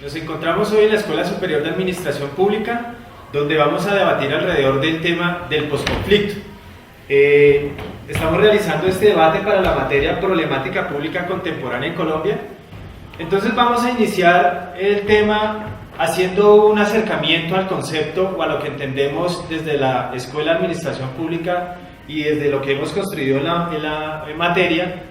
Nos encontramos hoy en la Escuela Superior de Administración Pública, donde vamos a debatir alrededor del tema del posconflicto. Estamos realizando este debate para la materia Problemática Pública Contemporánea en Colombia. Entonces vamos a iniciar el tema haciendo un acercamiento al concepto o a lo que entendemos desde la Escuela de Administración Pública y desde lo que hemos construido en la materia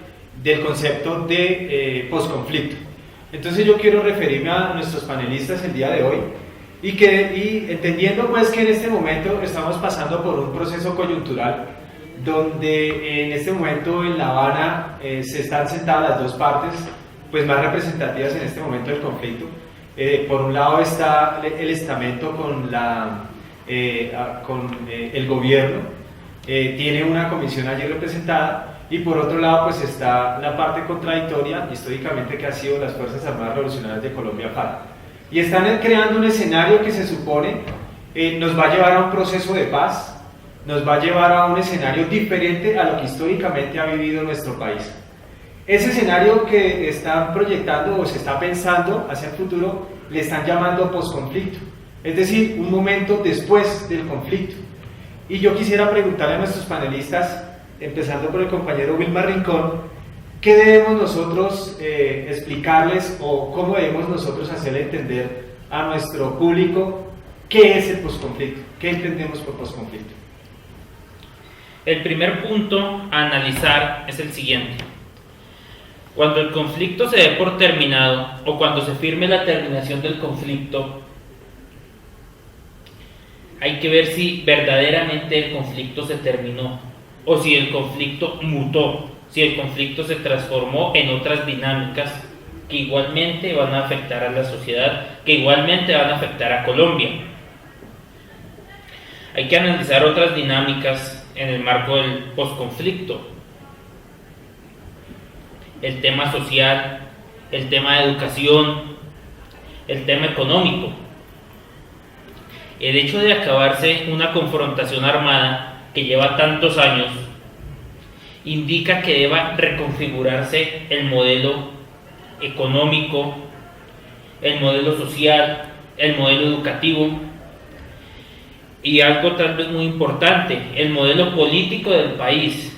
del concepto de posconflicto. Entonces yo quiero referirme a nuestros panelistas el día de hoy y entendiendo pues que en este momento estamos pasando por un proceso coyuntural donde en este momento en La Habana se están sentadas las dos partes pues más representativas en este momento del conflicto. Por un lado está el estamento con el gobierno, tiene una comisión allí representada, y por otro lado pues está la parte contradictoria históricamente que ha sido las Fuerzas Armadas Revolucionarias de Colombia, FARC, y están creando un escenario que se supone nos va a llevar a un proceso de paz, nos va a llevar a un escenario diferente a lo que históricamente ha vivido nuestro país. Ese escenario que están proyectando o se está pensando hacia el futuro le están llamando posconflicto, es decir, un momento después del conflicto. Y yo quisiera preguntarle a nuestros panelistas, empezando por el compañero Wilmar Rincón, ¿qué debemos nosotros explicarles o cómo debemos nosotros hacerle entender a nuestro público qué es el posconflicto? ¿Qué entendemos por posconflicto? El primer punto a analizar es el siguiente. Cuando el conflicto se dé por terminado o cuando se firme la terminación del conflicto, hay que ver si verdaderamente el conflicto se terminó o si el conflicto mutó, si el conflicto se transformó en otras dinámicas que igualmente van a afectar a la sociedad, que igualmente van a afectar a Colombia. Hay que analizar otras dinámicas en el marco del posconflicto. El tema social, el tema de educación, el tema económico. El hecho de acabarse una confrontación armada que lleva tantos años indica que deba reconfigurarse el modelo económico, el modelo social, el modelo educativo y algo tal vez muy importante, el modelo político del país.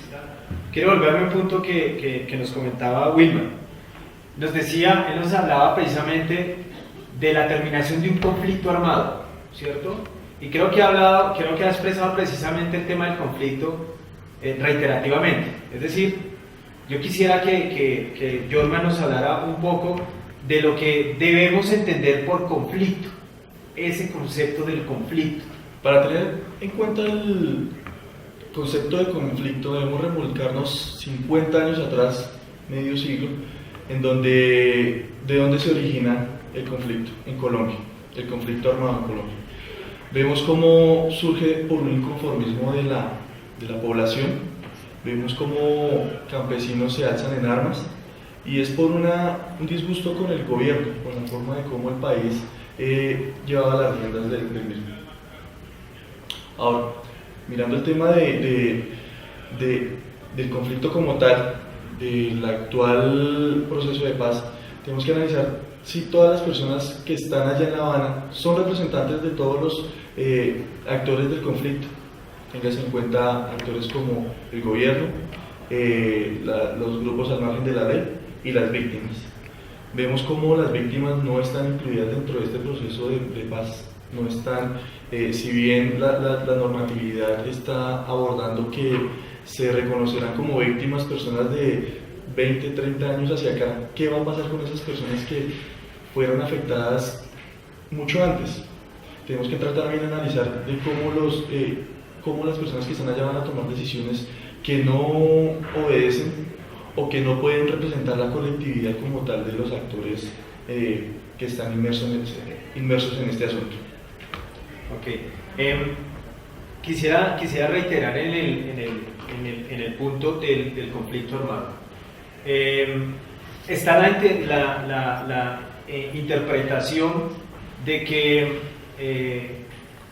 Quiero volverme a un punto que nos comentaba Wilmar. Nos decía, él nos hablaba precisamente de la terminación de un conflicto armado, ¿cierto? Y creo que ha expresado precisamente el tema del conflicto reiterativamente. Es decir, yo quisiera que Jorma nos hablara un poco de lo que debemos entender por conflicto, ese concepto del conflicto. Para tener en cuenta el concepto de conflicto debemos remolcarnos 50 años atrás, medio siglo, de donde se origina el conflicto en Colombia, el conflicto armado en Colombia. Vemos cómo surge por un inconformismo de la población, vemos cómo campesinos se alzan en armas y es por un disgusto con el gobierno, con la forma de cómo el país llevaba las riendas del mismo. Ahora, mirando el tema del conflicto como tal, del actual proceso de paz, tenemos que analizar si todas las personas que están allá en La Habana son representantes de todos los actores del conflicto. Téngase en cuenta actores como el gobierno, los grupos al margen de la ley y las víctimas. Vemos cómo las víctimas no están incluidas dentro de este proceso de paz. No están, si bien la normatividad está abordando que se reconocerán como víctimas personas de 20, 30 años hacia acá, ¿qué va a pasar con esas personas que fueron afectadas mucho antes? Tenemos que tratar también de analizar de cómo las personas que están allá van a tomar decisiones que no obedecen o que no pueden representar la colectividad como tal de los actores que están inmersos en este asunto. Ok. Quisiera reiterar en el punto del conflicto armado. Está la interpretación de que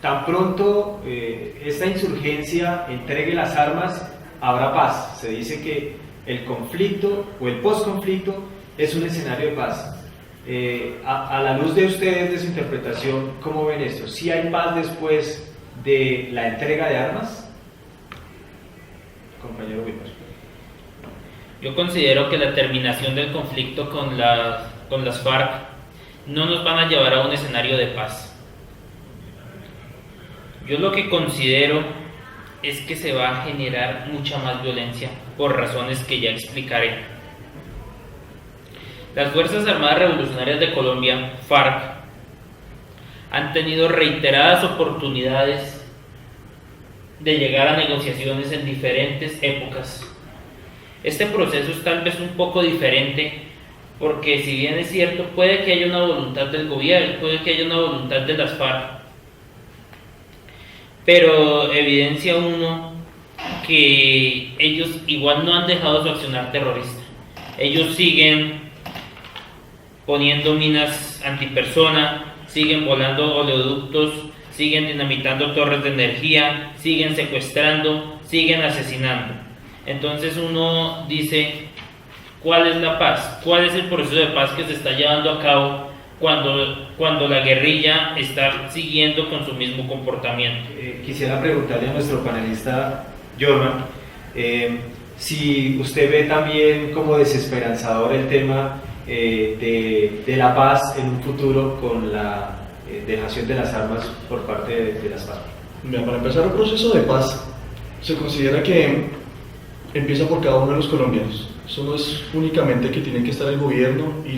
tan pronto esta insurgencia entregue las armas, habrá paz. Se dice que el conflicto o el posconflicto es un escenario de paz. a la luz de ustedes, de su interpretación, ¿cómo ven esto? ¿Sí hay paz después de la entrega de armas? Compañero Wilmer. Yo considero que la terminación del conflicto con las FARC no nos van a llevar a un escenario de paz. Yo lo que considero es que se va a generar mucha más violencia por razones que ya explicaré. Las Fuerzas Armadas Revolucionarias de Colombia, FARC, han tenido reiteradas oportunidades de llegar a negociaciones en diferentes épocas. Este proceso es tal vez un poco diferente porque, si bien es cierto, puede que haya una voluntad del gobierno, puede que haya una voluntad de las FARC, pero evidencia uno que ellos igual no han dejado su accionar terrorista. Ellos siguen poniendo minas antipersona, siguen volando oleoductos, siguen dinamitando torres de energía, siguen secuestrando, siguen asesinando. Entonces uno dice, ¿cuál es la paz? ¿Cuál es el proceso de paz que se está llevando a cabo cuando la guerrilla está siguiendo con su mismo comportamiento? Quisiera preguntarle a nuestro panelista Jorman si usted ve también como desesperanzador el tema de la paz en un futuro con la dejación de las armas por parte de las FARC. Mira, para empezar el proceso de paz se considera que empieza por cada uno de los colombianos. Eso no es únicamente que tienen que estar el gobierno y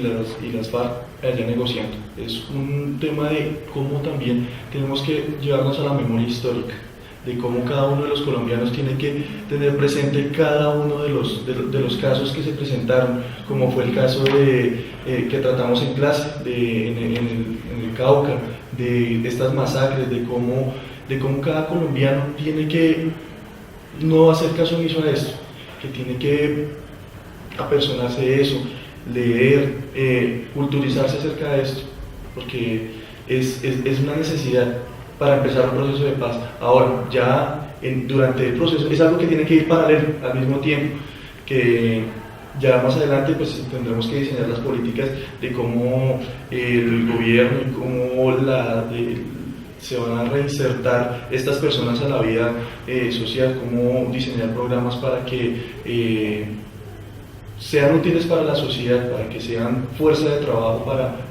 las FARC allá negociando. Es un tema de cómo también tenemos que llevarnos a la memoria histórica, de cómo cada uno de los colombianos tiene que tener presente cada uno de los casos que se presentaron, como fue el caso que tratamos en clase, en el Cauca, de estas masacres, de cómo cada colombiano tiene que no hacer caso omiso a esto, que tiene que apersonarse de eso, leer, culturizarse acerca de esto, porque es una necesidad para empezar un proceso de paz. Ahora, ya durante el proceso es algo que tiene que ir paralelo al mismo tiempo, que ya más adelante pues tendremos que diseñar las políticas de cómo el gobierno y cómo se van a reinsertar estas personas a la vida social, cómo diseñar programas para que sean útiles para la sociedad, para que sean fuerza de trabajo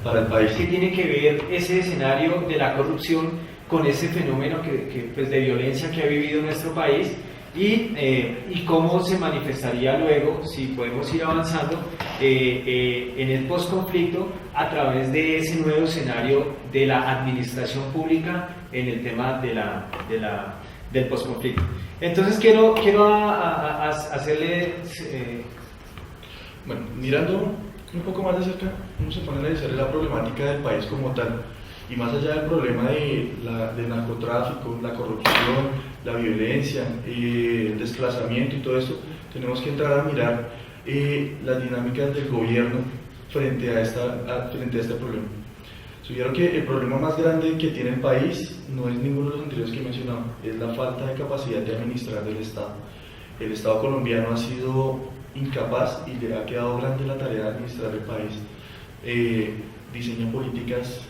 para el país. ¿Qué tiene que ver ese escenario de la corrupción con ese fenómeno pues de violencia que ha vivido nuestro país y cómo se manifestaría luego, si podemos ir avanzando, en el postconflicto a través de ese nuevo escenario de la administración pública en el tema del postconflicto? Entonces quiero hacerle... Bueno, mirando un poco más de cerca, uno se pone a analizar la problemática del país como tal, y más allá del problema del narcotráfico, la corrupción, la violencia, el desplazamiento y todo esto, tenemos que entrar a mirar las dinámicas del gobierno frente a este problema. Yo que el problema más grande que tiene el país no es ninguno de los anteriores que he mencionado, es la falta de capacidad de administrar del Estado. El Estado colombiano ha sido incapaz y le ha quedado grande la tarea de administrar el país. Diseña políticas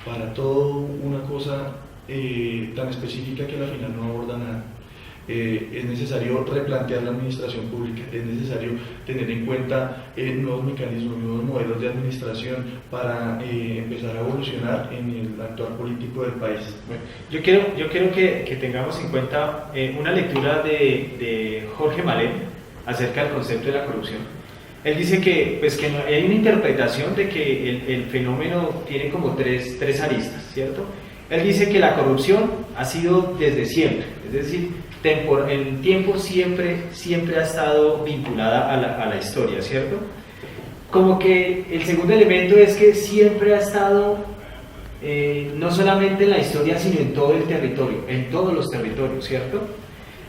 para todo una cosa tan específica que al final no aborda nada. Es necesario replantear la administración pública, es necesario tener en cuenta nuevos mecanismos, nuevos modelos de administración para empezar a evolucionar en el actual político del país. Bueno, yo quiero que tengamos en cuenta una lectura de Jorge Malem acerca del concepto de la corrupción. Él dice que no, hay una interpretación de que el fenómeno tiene como tres aristas, ¿cierto? Él dice que la corrupción ha sido desde siempre, es decir, en el tiempo siempre ha estado vinculada a la historia, ¿cierto? Como que el segundo elemento es que siempre ha estado no solamente en la historia, sino en todo el territorio, en todos los territorios, ¿cierto?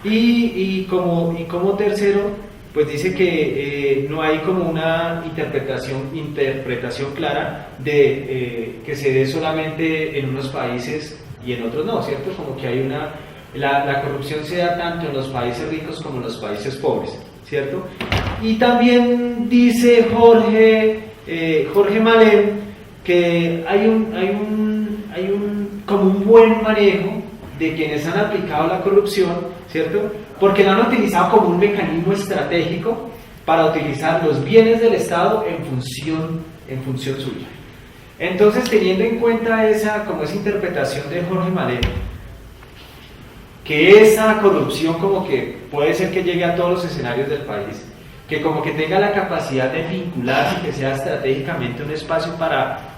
Y como tercero, pues dice que no hay como una interpretación clara de que se dé solamente en unos países y en otros no, ¿cierto? Como que hay la corrupción se da tanto en los países ricos como en los países pobres, ¿cierto? Y también dice Jorge Jorge Malén que hay como un buen manejo de quienes han aplicado la corrupción, ¿cierto? Porque la han utilizado como un mecanismo estratégico para utilizar los bienes del Estado en función suya. Entonces, teniendo en cuenta esa interpretación de Jorge Malén, que esa corrupción como que puede ser que llegue a todos los escenarios del país, que como que tenga la capacidad de vincularse, que sea estratégicamente un espacio para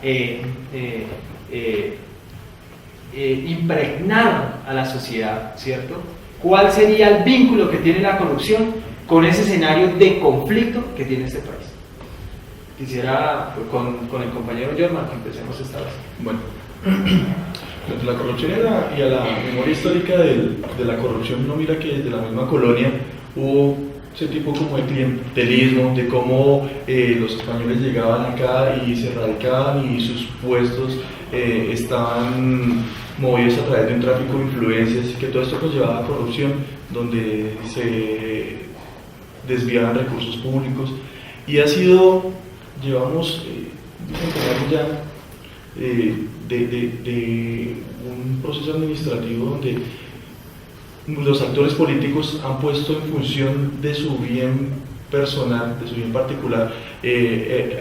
impregnar a la sociedad, ¿cierto? ¿Cuál sería el vínculo que tiene la corrupción con ese escenario de conflicto que tiene este país? Quisiera, con el compañero Jorman, que empecemos esta vez. Bueno, frente a la corrupción y a la memoria histórica de la corrupción, uno mira que desde la misma colonia hubo ese tipo como de clientelismo, de cómo los españoles llegaban acá y se radicaban y sus puestos estaban movidos a través de un tráfico de influencias, y que todo esto conllevaba a corrupción, donde se desviaban recursos públicos, y llevamos un ya de un proceso administrativo donde los actores políticos han puesto en función de su bien personal, de su bien particular,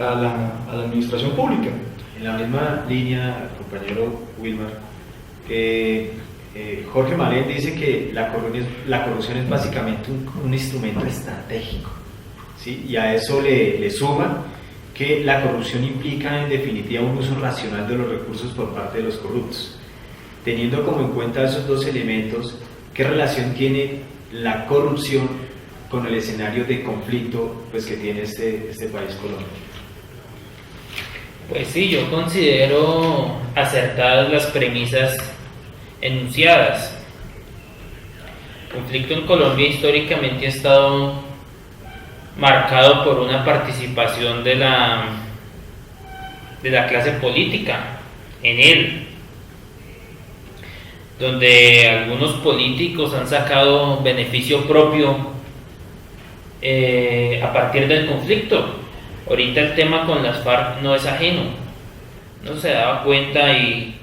a la administración pública. En la misma línea, compañero Wilmar, Jorge Malén dice que la corrupción es básicamente un instrumento estratégico, ¿sí? Y a eso le suma que la corrupción implica en definitiva un uso racional de los recursos por parte de los corruptos. Teniendo como en cuenta esos dos elementos, ¿qué relación tiene la corrupción con el escenario de conflicto pues, que tiene este país, Colombia? Pues sí, yo considero acertadas las premisas enunciadas. El conflicto en Colombia históricamente ha estado marcado por una participación de la clase política en él, donde algunos políticos han sacado beneficio propio a partir del conflicto. Ahorita el tema con las FARC no es ajeno, no se daba cuenta, y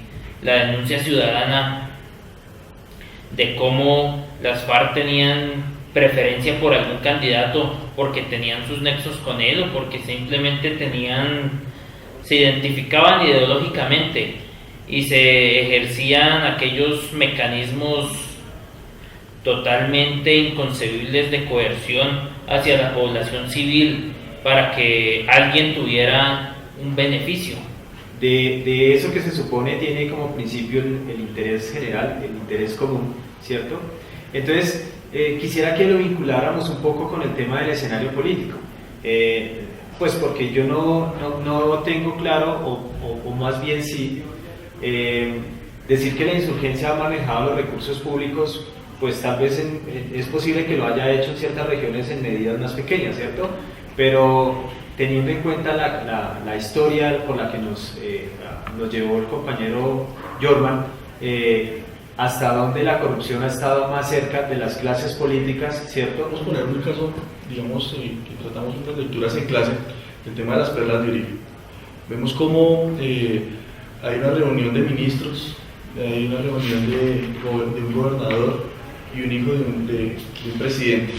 la denuncia ciudadana de cómo las FARC tenían preferencia por algún candidato porque tenían sus nexos con él o porque simplemente se identificaban ideológicamente y se ejercían aquellos mecanismos totalmente inconcebibles de coerción hacia la población civil para que alguien tuviera un beneficio. De eso que se supone tiene como principio el interés general, el interés común, ¿cierto? Entonces, quisiera que lo vinculáramos un poco con el tema del escenario político, pues porque yo no tengo claro, o más bien sí, decir que la insurgencia ha manejado los recursos públicos, pues tal vez es posible que lo haya hecho en ciertas regiones en medidas más pequeñas, ¿cierto? Pero teniendo en cuenta la historia por la que nos llevó el compañero Jorman, hasta dónde la corrupción ha estado más cerca de las clases políticas, ¿cierto? Vamos a poner un caso, digamos, que tratamos unas lecturas en clase, el tema de las perlas de Uribe. Vemos cómo hay una reunión de ministros, hay una reunión de un gobernador y un hijo de un presidente,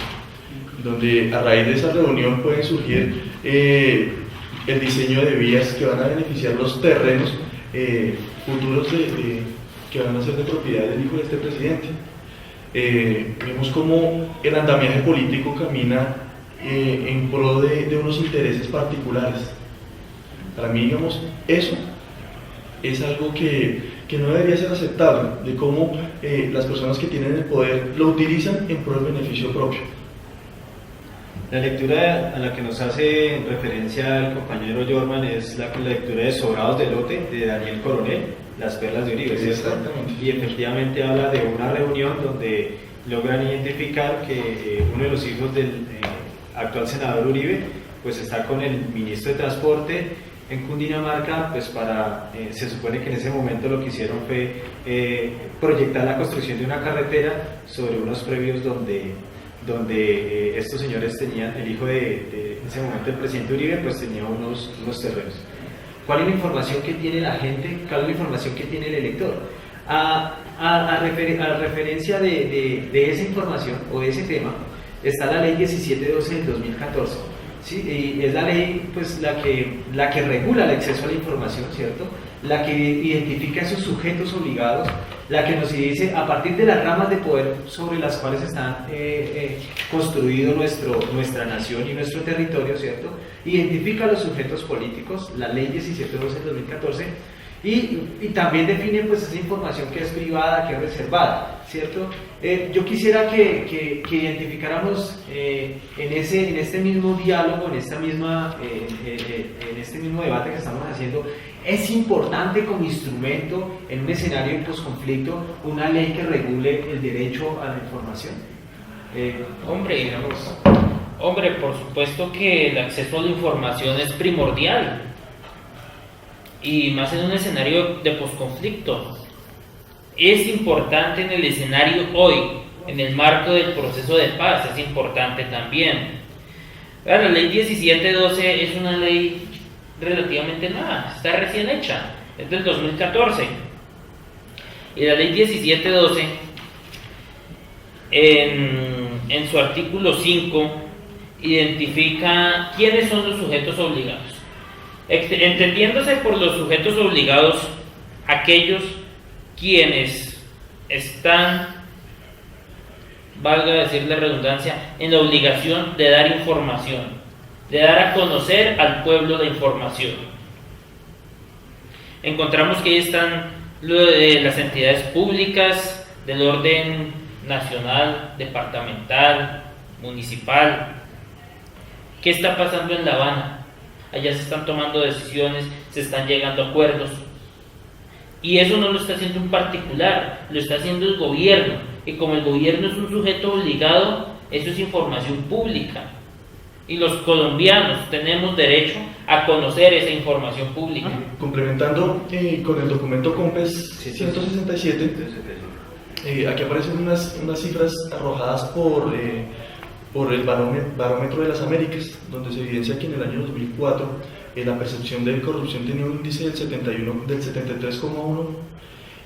donde a raíz de esa reunión pueden surgir el diseño de vías que van a beneficiar los terrenos futuros que van a ser de propiedad del hijo de este presidente. Vemos cómo el andamiaje político camina en pro de unos intereses particulares. Para mí, digamos, eso es algo que no debería ser aceptable, de cómo las personas que tienen el poder lo utilizan en pro del beneficio propio. La lectura a la que nos hace referencia el compañero Jorman es la lectura de Sobrados de Lote de Daniel Coronel, Las perlas de Uribe, ¿cierto? Exactamente. Y efectivamente habla de una reunión donde logran identificar que uno de los hijos del actual senador Uribe pues está con el ministro de Transporte en Cundinamarca, pues se supone que en ese momento lo que hicieron fue proyectar la construcción de una carretera sobre unos predios donde donde estos señores tenían, el hijo de en ese momento el presidente Uribe, pues tenía unos terrenos. ¿Cuál es la información que tiene la gente? ¿Cuál es la información que tiene el elector? A referencia de esa información o de ese tema está la ley 1712 del 2014, ¿sí? Y es la ley pues, la que regula el acceso a la información, ¿cierto? La que identifica esos sujetos obligados, la que nos dice a partir de las ramas de poder sobre las cuales están construido nuestra nación y nuestro territorio, ¿cierto? Identifica a los sujetos políticos, la ley 1712 del 2014, y también define pues esa información que es privada, que es reservada, ¿cierto? Yo quisiera que identificáramos en este mismo diálogo, en este mismo debate que estamos haciendo, es importante como instrumento en un escenario de posconflicto una ley que regule el derecho a la información. Hombre, por supuesto que el acceso a la información es primordial, y más en un escenario de posconflicto. Es importante en el escenario hoy, en el marco del proceso de paz, es importante también. La ley 1712 es una ley relativamente nueva, está recién hecha, es del 2014. Y la ley 1712, en su artículo 5, identifica quiénes son los sujetos obligados. Entendiéndose por los sujetos obligados aquellos quienes están, valga decir la redundancia, en la obligación de dar información, de dar a conocer al pueblo la información. Encontramos que ahí están las entidades públicas del orden nacional, departamental, municipal. ¿Qué está pasando en La Habana? Allá se están tomando decisiones, se están llegando a acuerdos. Y eso no lo está haciendo un particular, lo está haciendo el gobierno. Y como el gobierno es un sujeto obligado, eso es información pública. Y los colombianos tenemos derecho a conocer esa información pública. Complementando con el documento COMPES 167, aquí aparecen unas cifras arrojadas por el barómetro de las Américas, donde se evidencia que en el año 2004 la percepción de corrupción tenía un índice del 73,1,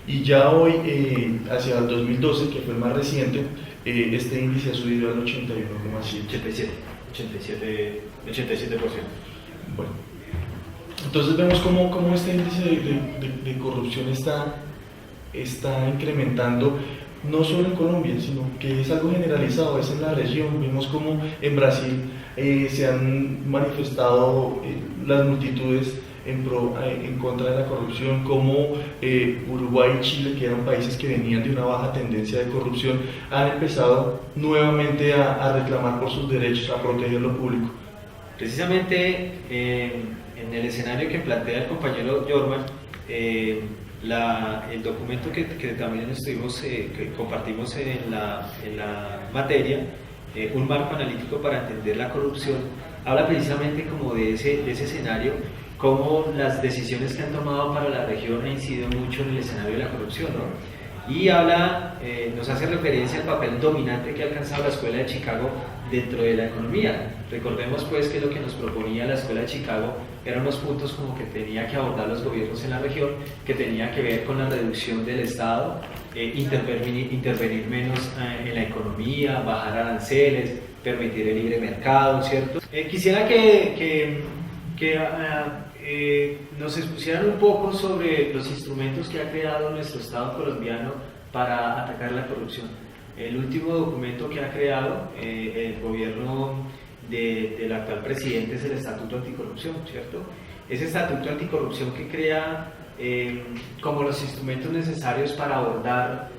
y ya hoy, hacia el 2012, que fue el más reciente, este índice ha subido al 81,7. 87%. Bueno, entonces vemos cómo este índice de corrupción está incrementando, no solo en Colombia, sino que es algo generalizado, es en la región. Vemos como en Brasil se han manifestado las multitudes en contra de la corrupción, como Uruguay y Chile, que eran países que venían de una baja tendencia de corrupción, han empezado nuevamente a reclamar por sus derechos, a proteger lo público. Precisamente en el escenario que plantea el compañero Jorman, el documento que también que compartimos en la materia, un marco analítico para entender la corrupción, habla precisamente como de ese escenario, cómo las decisiones que han tomado para la región han incidido mucho en el escenario de la corrupción, ¿no? Y nos hace referencia al papel dominante que ha alcanzado la Escuela de Chicago dentro de la economía. Recordemos pues que lo que nos proponía la Escuela de Chicago eran unos puntos como que tenía que abordar los gobiernos en la región, que tenía que ver con la reducción del Estado, intervenir menos en la economía, bajar aranceles, permitir el libre mercado, ¿cierto? Quisiera que nos expusieran un poco sobre los instrumentos que ha creado nuestro Estado colombiano para atacar la corrupción. El último documento que ha creado el gobierno del actual presidente es el Estatuto Anticorrupción, ¿cierto? Ese Estatuto Anticorrupción que crea como los instrumentos necesarios para abordar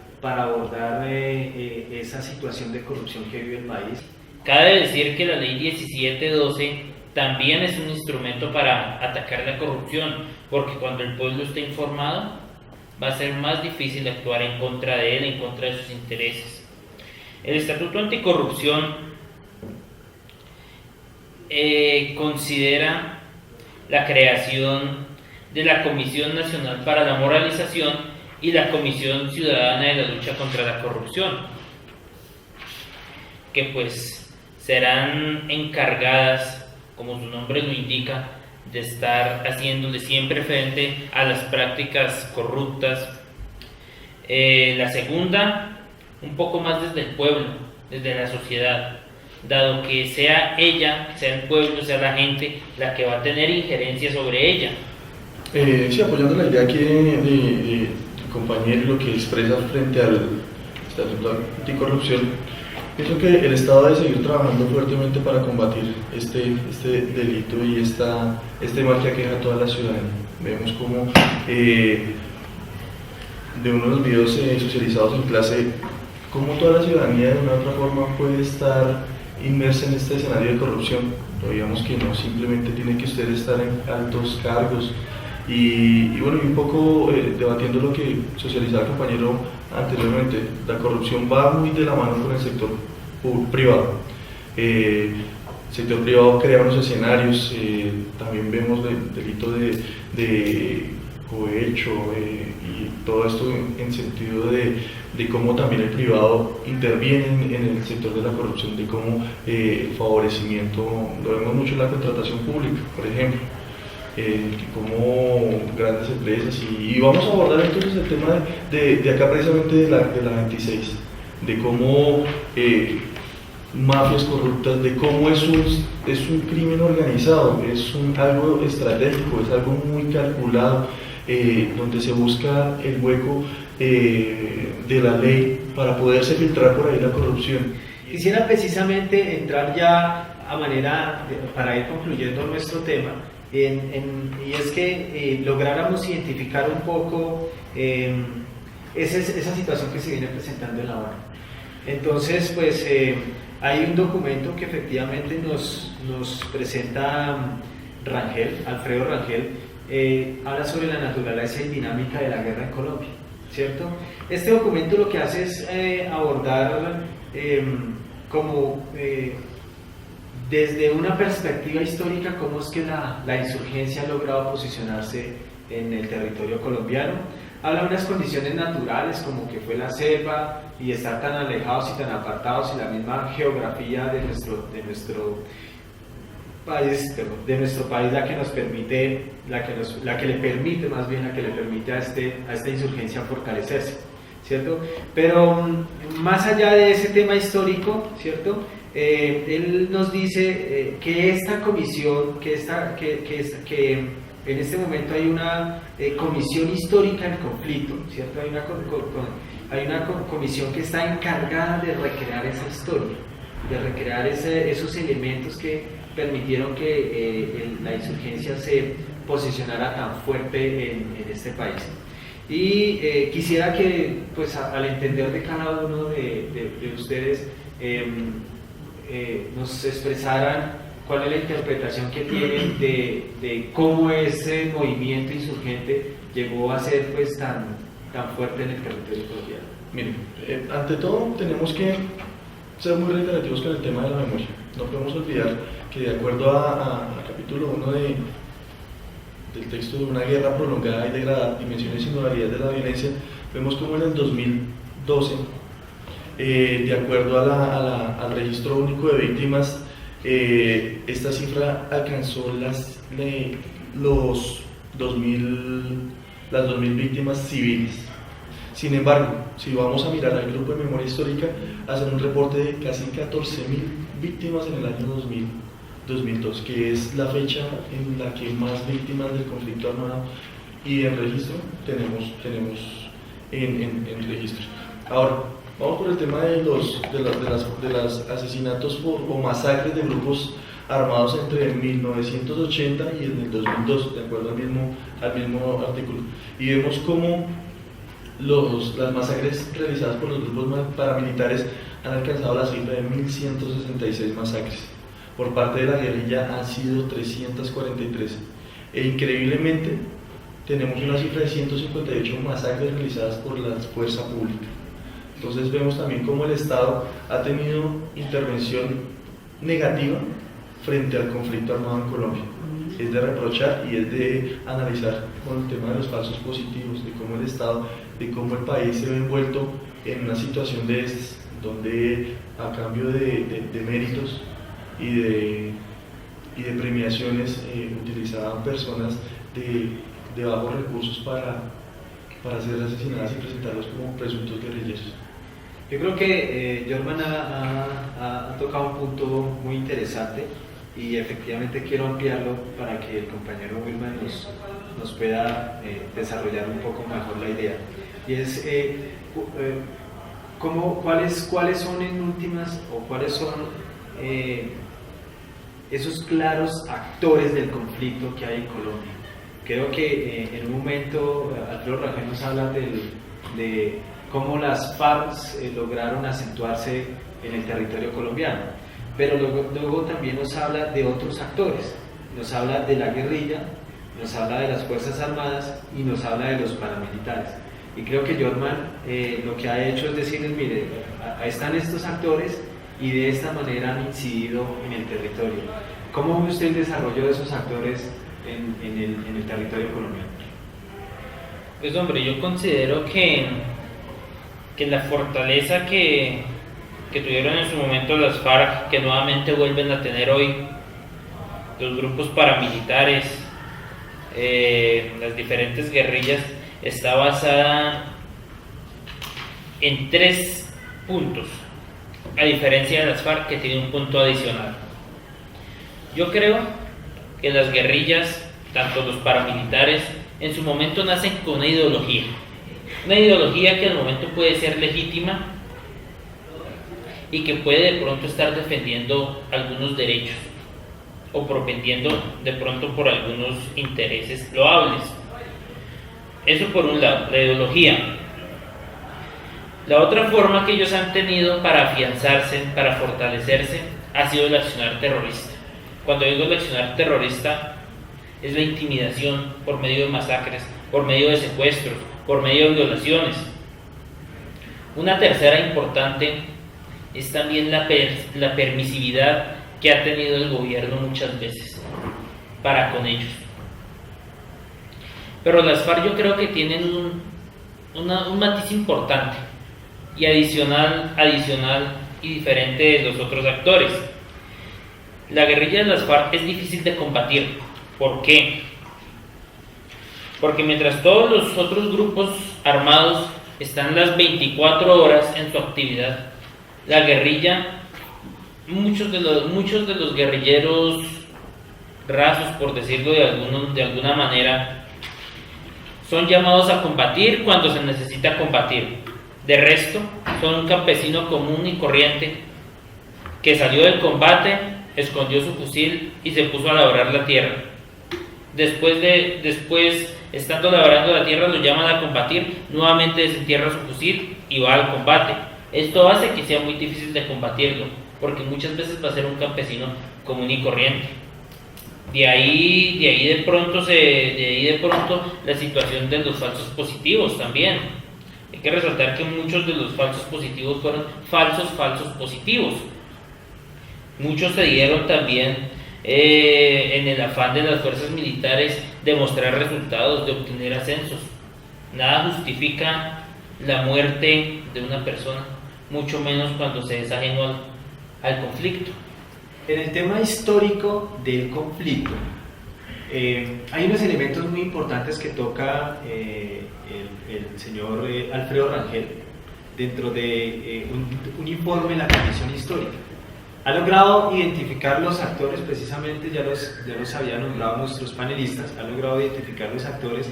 esa situación de corrupción que vive el país. Cabe decir que la ley 1712 también es un instrumento para atacar la corrupción, porque cuando el pueblo está informado va a ser más difícil actuar en contra de él, en contra de sus intereses. El Estatuto Anticorrupción considera la creación de la Comisión Nacional para la Moralización y la Comisión Ciudadana de la Lucha contra la Corrupción. que pues serán encargadas, como su nombre lo indica, de estar haciéndole siempre frente a las prácticas corruptas. La segunda, un poco más desde el pueblo, desde la sociedad, dado que sea ella, sea el pueblo, sea la gente la que va a tener injerencia sobre ella. Sí, apoyando la idea que de compañero y lo que expresa frente al Estatuto Anticorrupción, pienso que el Estado debe seguir trabajando fuertemente para combatir este delito y este mal que aqueja a toda la ciudadanía. Vemos como de uno de los videos socializados en clase, cómo toda la ciudadanía de una u otra forma puede estar inmersa en este escenario de corrupción. Pero digamos que no, simplemente tiene que usted estar en altos cargos. Y bueno, y un poco debatiendo lo que socializaba el compañero anteriormente, la corrupción va muy de la mano con el sector privado. El sector privado crea unos escenarios, también vemos el delito de cohecho y todo esto en sentido de cómo también el privado interviene en el sector de la corrupción, de cómo el favorecimiento, lo vemos mucho en la contratación pública, por ejemplo. Como grandes empresas y vamos a abordar entonces el tema de acá precisamente de la 26, de cómo mafias corruptas, de cómo es un crimen organizado, es algo estratégico, es algo muy calculado, donde se busca el hueco de la ley para poderse filtrar por ahí la corrupción. Quisiera precisamente entrar ya para ir concluyendo nuestro tema, y es que lográramos identificar un poco esa situación que se viene presentando en La Habana. Entonces, pues hay un documento que efectivamente nos presenta Alfredo Rangel, habla sobre la naturaleza y dinámica de la guerra en Colombia, ¿cierto? Este documento lo que hace es abordar desde una perspectiva histórica cómo es que la insurgencia ha logrado posicionarse en el territorio colombiano. Habla de unas condiciones naturales como que fue la selva y estar tan alejados y tan apartados y la misma geografía de nuestro país la que nos permite, la que le permite a esta insurgencia fortalecerse, ¿cierto? Pero más allá de ese tema histórico, ¿cierto? Él nos dice que esta comisión, que en este momento hay una comisión histórica del conflicto, ¿cierto? Hay una comisión que está encargada de recrear esa historia, de recrear esos elementos que permitieron que la insurgencia se posicionara tan fuerte en este país. Y quisiera que, pues, al entender de cada uno de ustedes, nos expresaran cuál es la interpretación que tienen de cómo ese movimiento insurgente llegó a ser pues tan fuerte en el territorio colombiano. Miren, ante todo tenemos que ser muy reiterativos con el tema de la memoria. No podemos olvidar que de acuerdo al capítulo 1 del texto de una guerra prolongada y degradada, dimensiones y modalidades de la violencia, vemos como en el 2012, de acuerdo al registro único de víctimas, esta cifra alcanzó las 2.000 víctimas civiles. Sin embargo, si vamos a mirar al Grupo de Memoria Histórica, hacen un reporte de casi 14.000 víctimas en el año 2002, que es la fecha en la que más víctimas del conflicto armado y en registro tenemos en registro. Ahora, vamos por el tema de los asesinatos o masacres de grupos armados entre 1980 y en el 2002, de acuerdo al mismo artículo. Y vemos cómo las masacres realizadas por los grupos paramilitares han alcanzado la cifra de 1.166 masacres. Por parte de la guerrilla han sido 343. E increíblemente tenemos una cifra de 158 masacres realizadas por la fuerza pública. Entonces vemos también cómo el Estado ha tenido intervención negativa frente al conflicto armado en Colombia. Es de reprochar y es de analizar con el tema de los falsos positivos, de cómo el Estado, de cómo el país se ve envuelto en una situación de donde a cambio de méritos y de premiaciones utilizaban personas de bajos recursos para ser asesinadas y presentarlos como presuntos guerrilleros. Yo creo que Jorman ha tocado un punto muy interesante y efectivamente quiero ampliarlo para que el compañero Wilman nos pueda desarrollar un poco mejor la idea. Y es cuáles son en últimas o cuáles son esos claros actores del conflicto que hay en Colombia. Creo que en un momento Alfredo Rangel nos habla de cómo las FARC lograron acentuarse en el territorio colombiano, pero luego también nos habla de otros actores, nos habla de la guerrilla, nos habla de las Fuerzas Armadas y nos habla de los paramilitares. Y creo que Jorman lo que ha hecho es decirles, mire, ahí están estos actores y de esta manera han incidido en el territorio. ¿Cómo ve usted el desarrollo de esos actores en el territorio colombiano? Pues hombre, yo considero que la fortaleza que tuvieron en su momento las FARC, que nuevamente vuelven a tener hoy los grupos paramilitares, las diferentes guerrillas, está basada en 3 puntos, a diferencia de las FARC, que tiene un punto adicional. Yo creo que las guerrillas, tanto los paramilitares, en su momento nacen con una ideología que al momento puede ser legítima y que puede de pronto estar defendiendo algunos derechos o propendiendo de pronto por algunos intereses loables. Eso por un lado, la ideología. La otra forma que ellos han tenido para afianzarse, para fortalecerse, ha sido el accionar terrorista. Cuando digo el accionar terrorista, es la intimidación por medio de masacres, por medio de secuestros, por medio de violaciones. Una tercera importante es también la permisividad que ha tenido el gobierno muchas veces para con ellos. Pero las FARC yo creo que tienen un matiz importante y adicional y diferente de los otros actores. La guerrilla de las FARC es difícil de combatir. ¿Por qué? Porque mientras todos los otros grupos armados están las 24 horas en su actividad, la guerrilla, muchos de los guerrilleros rasos, por decirlo de alguna manera, son llamados a combatir cuando se necesita combatir. De resto, son un campesino común y corriente que salió del combate, escondió su fusil y se puso a labrar la tierra. Después, estando labrando la tierra, lo llaman a combatir, nuevamente desentierra su fusil y va al combate. Esto hace que sea muy difícil de combatirlo, porque muchas veces va a ser un campesino común y corriente. De ahí de pronto la situación de los falsos positivos también. Hay que resaltar que muchos de los falsos positivos fueron falsos positivos. Muchos se dieron también en el afán de las fuerzas militares de mostrar resultados, de obtener ascensos. Nada justifica la muerte de una persona, mucho menos cuando se es ajeno al conflicto. En el tema histórico del conflicto, hay unos elementos muy importantes que toca el señor Alfredo Rangel dentro de un informe de la Comisión Histórica. Ha logrado identificar los actores, precisamente ya los había nombrado nuestros panelistas, ha logrado identificar los actores,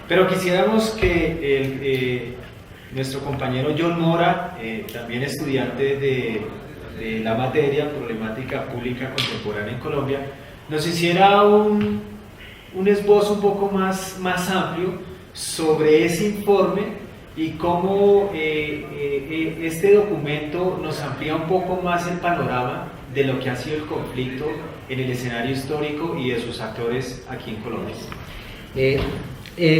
pero quisiéramos que nuestro compañero John Mora, también estudiante de la materia Problemática Pública Contemporánea en Colombia, nos hiciera un esbozo un poco más amplio sobre ese informe y cómo este documento nos amplía un poco más el panorama de lo que ha sido el conflicto en el escenario histórico y de sus actores aquí en Colombia.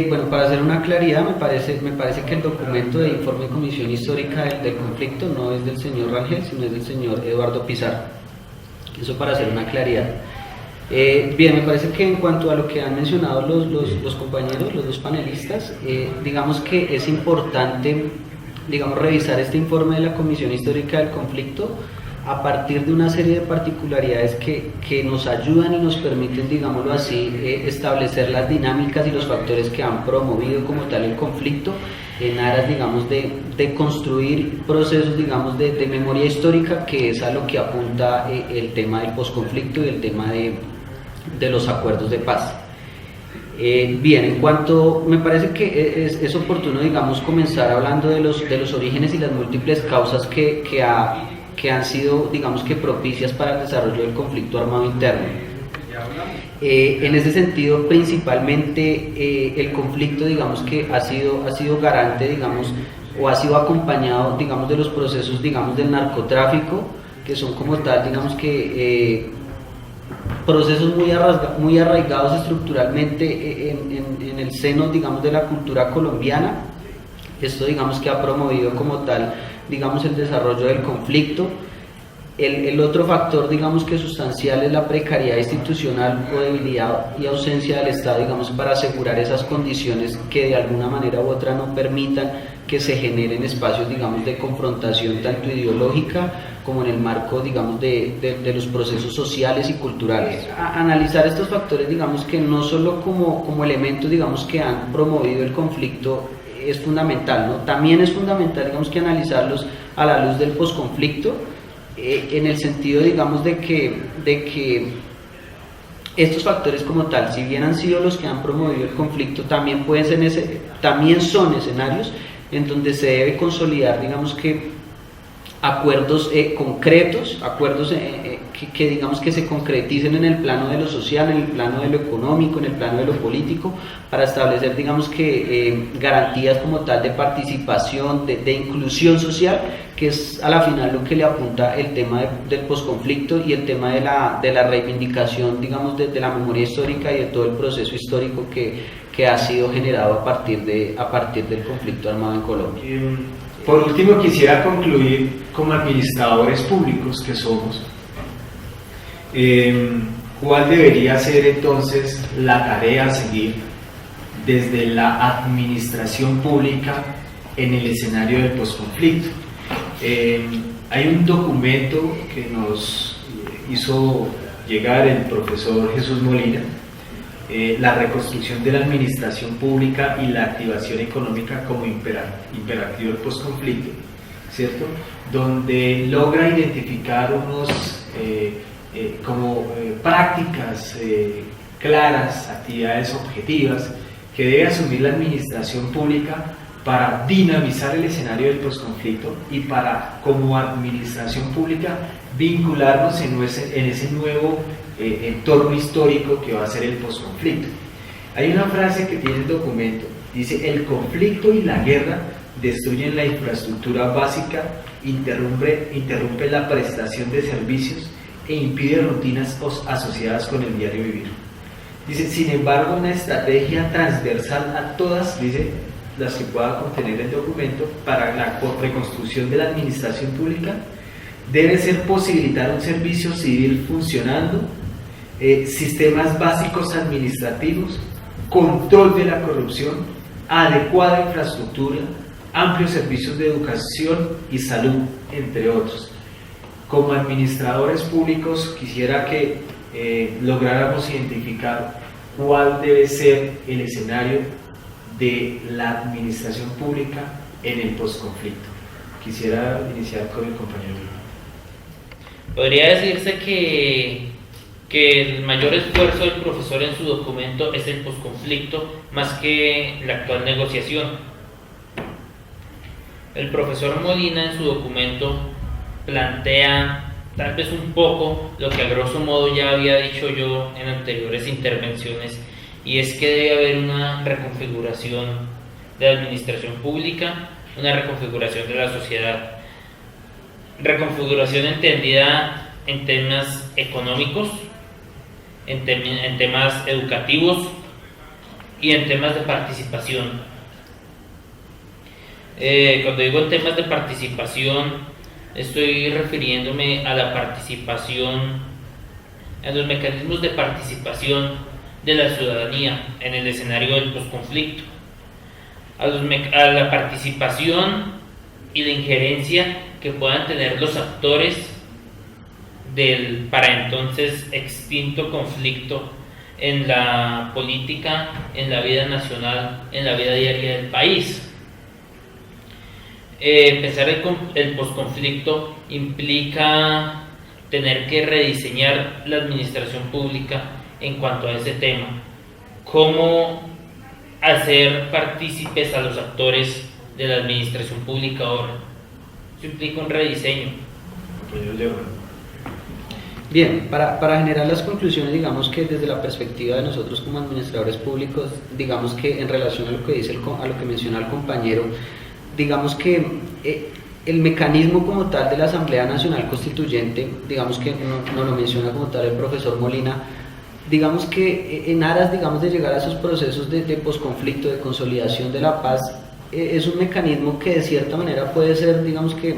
Bueno, para hacer una claridad, me parece que el documento de informe de Comisión Histórica del conflicto no es del señor Rangel, sino es del señor Eduardo Pizarro. Eso para hacer una claridad. Bien, me parece que en cuanto a lo que han mencionado los compañeros, los dos panelistas, digamos que es importante digamos, revisar este informe de la Comisión Histórica del Conflicto a partir de una serie de particularidades que nos ayudan y nos permiten, digámoslo así, establecer las dinámicas y los factores que han promovido como tal el conflicto en aras, digamos, de construir procesos, digamos, de memoria histórica, que es a lo que apunta el tema del posconflicto y el tema de los acuerdos de paz. Bien, en cuanto, me parece que es oportuno, digamos, comenzar hablando de los orígenes y las múltiples causas que han sido, digamos, que propicias para el desarrollo del conflicto armado interno. En ese sentido, principalmente el conflicto, digamos, que ha sido garante, digamos, o ha sido acompañado, digamos, de los procesos, digamos, del narcotráfico, que son como tal, digamos, que procesos muy arraigados estructuralmente en el seno, digamos, de la cultura colombiana. Esto, digamos, que ha promovido como tal, digamos, el desarrollo del conflicto. El otro factor, digamos, que sustancial es la precariedad institucional o debilidad y ausencia del Estado, digamos, para asegurar esas condiciones que de alguna manera u otra no permitan que se generen espacios, digamos, de confrontación tanto ideológica como en el marco, digamos, de los procesos sociales y culturales. Analizar estos factores, digamos, que no solo como elementos, digamos, que han promovido el conflicto es fundamental, ¿no? También es fundamental, digamos, que analizarlos a la luz del posconflicto, en el sentido, digamos, de que estos factores como tal, si bien han sido los que han promovido el conflicto, también son escenarios en donde se debe consolidar, digamos, que acuerdos concretos, acuerdos que digamos que se concreticen en el plano de lo social, en el plano de lo económico, en el plano de lo político, para establecer, digamos, que garantías como tal de participación, de inclusión social, que es a la final lo que le apunta el tema del posconflicto y el tema de la reivindicación, digamos, de la memoria histórica y de todo el proceso histórico que ha sido generado a partir del conflicto armado en Colombia. Por último, quisiera concluir como administradores públicos que somos. ¿Cuál debería ser entonces la tarea a seguir desde la administración pública en el escenario del posconflicto? Hay un documento que nos hizo llegar el profesor Jesús Molina, la reconstrucción de la administración pública y la activación económica como imperativo del posconflicto, ¿cierto? Donde logra identificar unos prácticas claras, actividades objetivas que debe asumir la administración pública para dinamizar el escenario del posconflicto y para, como administración pública, vincularnos en ese nuevo entorno histórico que va a ser el posconflicto. Hay una frase que tiene el documento, dice: el conflicto y la guerra destruyen la infraestructura básica, interrumpe la prestación de servicios e impide rutinas asociadas con el diario vivir. Dice, sin embargo, una estrategia transversal a todas, dice, las que pueda contener el documento para la reconstrucción de la administración pública debe ser posibilitar un servicio civil funcionando, sistemas básicos administrativos, control de la corrupción, adecuada infraestructura, amplios servicios de educación y salud, entre otros. Como administradores públicos quisiera que lográramos identificar cuál debe ser el escenario de la administración pública en el posconflicto. Quisiera iniciar con el compañero. Podría decirse que el mayor esfuerzo del profesor en su documento es el posconflicto más que la actual negociación. El profesor Molina en su documento plantea tal vez un poco lo que a grosso modo ya había dicho yo en anteriores intervenciones, y es que debe haber una reconfiguración de la administración pública, una reconfiguración de la sociedad, reconfiguración entendida en temas económicos, en temas educativos y en temas de participación. Cuando digo en temas de participación, estoy refiriéndome a la participación, a los mecanismos de participación de la ciudadanía en el escenario del posconflicto, a la participación y de injerencia que puedan tener los actores del para entonces extinto conflicto en la política, en la vida nacional, en la vida diaria del país. Pensar el posconflicto implica tener que rediseñar la administración pública en cuanto a ese tema. Cómo hacer partícipes a los actores de la administración pública ahora. Eso implica un rediseño. Bien, para generar las conclusiones, digamos que desde la perspectiva de nosotros como administradores públicos, digamos que en relación a lo que dice a lo que menciona el compañero, digamos que el mecanismo como tal de la Asamblea Nacional Constituyente, digamos que no lo menciona como tal el profesor Molina, digamos que en aras, digamos, de llegar a esos procesos de posconflicto, de consolidación de la paz, es un mecanismo que de cierta manera puede ser, digamos que,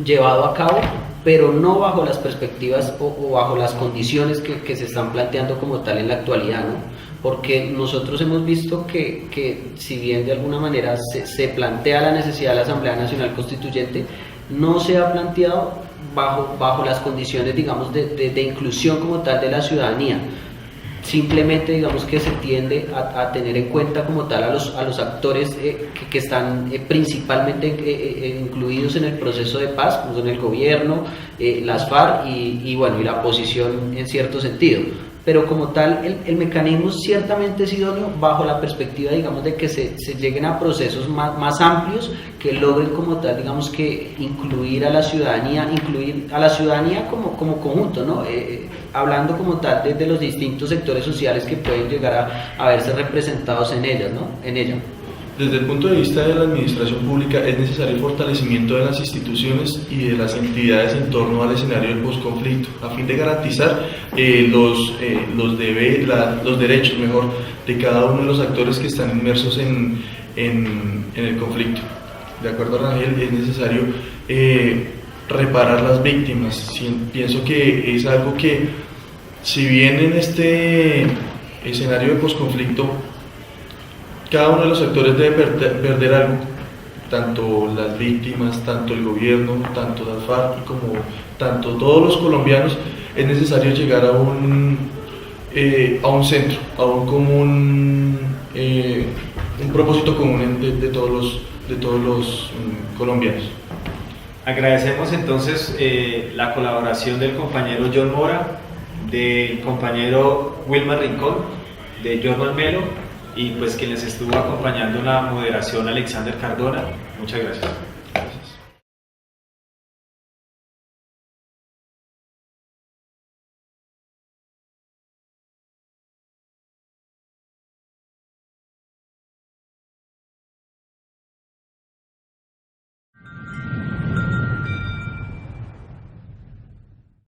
llevado a cabo, pero no bajo las perspectivas o bajo las condiciones que se están planteando como tal en la actualidad, ¿no? Porque nosotros hemos visto que si bien de alguna manera se plantea la necesidad de la Asamblea Nacional Constituyente, no se ha planteado bajo las condiciones, digamos, de inclusión como tal de la ciudadanía. Simplemente, digamos, que se tiende a tener en cuenta como tal a los actores que están principalmente incluidos en el proceso de paz, como son el gobierno, las FARC y la oposición en cierto sentido. Pero como tal, el mecanismo ciertamente es idóneo bajo la perspectiva, digamos, de que se lleguen a procesos más amplios que logren como tal, digamos, que incluir a la ciudadanía como conjunto, ¿no? Hablando como tal de los distintos sectores sociales que pueden llegar a verse representados en ellas, ¿no? En ella. Desde el punto de vista de la administración pública es necesario el fortalecimiento de las instituciones y de las entidades en torno al escenario del posconflicto, a fin de garantizar los derechos de cada uno de los actores que están inmersos en el conflicto. De acuerdo a Rangel, es necesario reparar las víctimas. Pienso que es algo que, si bien en este escenario de posconflicto cada uno de los actores debe perder algo, tanto las víctimas, tanto el gobierno, tanto las FARC y como tanto todos los colombianos, es necesario llegar a un centro, a un propósito común de todos los colombianos. Agradecemos entonces la colaboración del compañero John Mora, del compañero Wilmar Rincón, de Jorman Melo, y pues quien les estuvo acompañando en la moderación, Alexander Cardona. Muchas gracias.